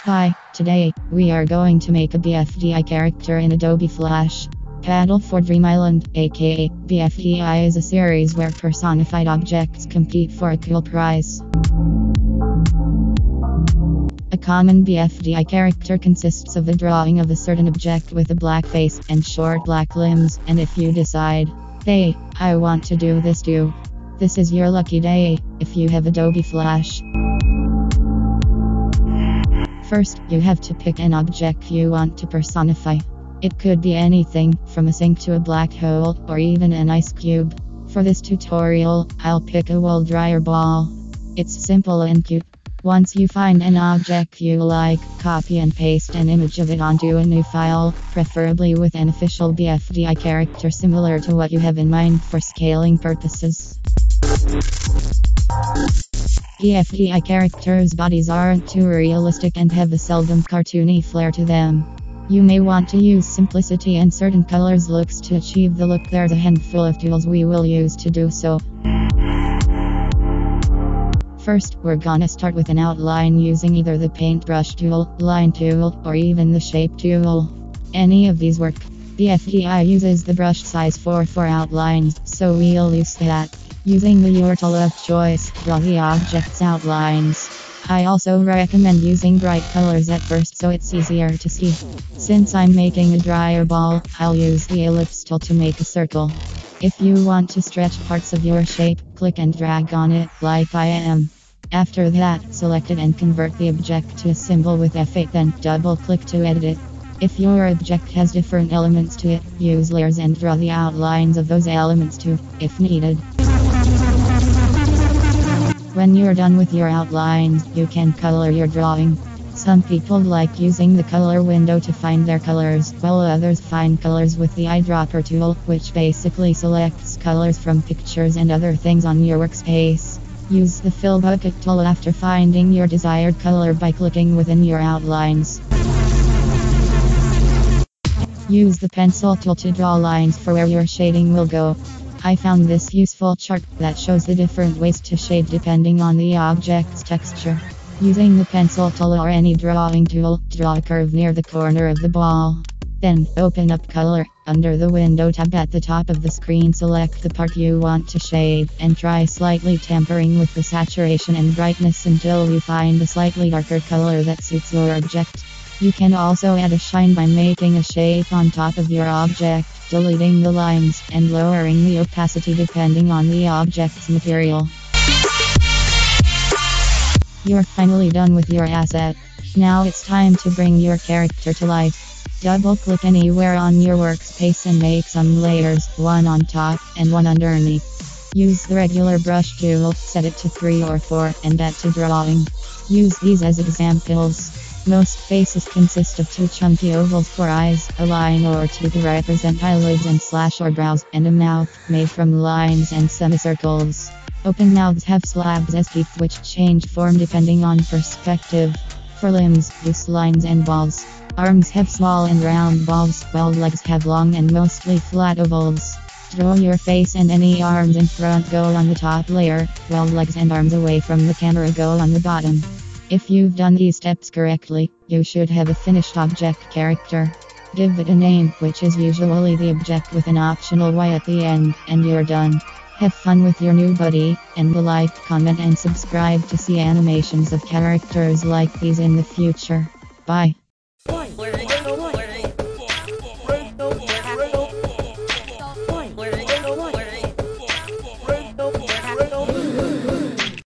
Hi, today, we are going to make a BFDI character in Adobe Flash. Paddle for Dream Island, aka BFDI, is a series where personified objects compete for a cool prize. A common BFDI character consists of a drawing of a certain object with a black face and short black limbs, and if you decide, hey, I want to do this too, this is your lucky day, if you have Adobe Flash. First, you have to pick an object you want to personify. It could be anything, from a sink to a black hole, or even an ice cube. For this tutorial, I'll pick a wool dryer ball. It's simple and cute. Once you find an object you like, copy and paste an image of it onto a new file, preferably with an official BFDI character similar to what you have in mind for scaling purposes. BFDI characters' bodies aren't too realistic and have a seldom cartoony flair to them. You may want to use simplicity and certain colors looks to achieve the look. There's a handful of tools we will use to do so. First, we're gonna start with an outline using either the paintbrush tool, line tool, or even the shape tool. Any of these work. BFDI uses the brush size 4 for outlines, so we'll use that. Using your tool of choice, draw the object's outlines. I also recommend using bright colors at first so it's easier to see. Since I'm making a dryer ball, I'll use the ellipse tool to make a circle. If you want to stretch parts of your shape, click and drag on it, like I am. After that, select it and convert the object to a symbol with F8, then double-click to edit it. If your object has different elements to it, use layers and draw the outlines of those elements too, if needed. When you're done with your outlines, you can color your drawing. Some people like using the color window to find their colors, while others find colors with the eyedropper tool, which basically selects colors from pictures and other things on your workspace. Use the fill bucket tool after finding your desired color by clicking within your outlines. Use the pencil tool to draw lines for where your shading will go. I found this useful chart that shows the different ways to shade depending on the object's texture. Using the pencil tool or any drawing tool, draw a curve near the corner of the ball. Then, open up Color. Under the Window tab at the top of the screen, select the part you want to shade, and try slightly tampering with the saturation and brightness until you find a slightly darker color that suits your object. You can also add a shine by making a shape on top of your object, deleting the lines, and lowering the opacity depending on the object's material. You're finally done with your asset. Now it's time to bring your character to life. Double-click anywhere on your workspace and make some layers, one on top and one underneath. Use the regular brush tool, set it to 3 or 4, and add to drawing. Use these as examples. Most faces consist of 2 chunky ovals for eyes, a line or 2 to represent eyelids and slash or brows, and a mouth made from lines and semicircles. Open mouths have slabs as teeth which change form depending on perspective. For limbs, use lines and balls. Arms have small and round balls, while legs have long and mostly flat ovals. Draw your face and any arms in front go on the top layer, while legs and arms away from the camera go on the bottom. If you've done these steps correctly, you should have a finished object character. Give it a name, which is usually the object with an optional Y at the end, and you're done. Have fun with your new buddy, and like, comment and subscribe to see animations of characters like these in the future. Bye.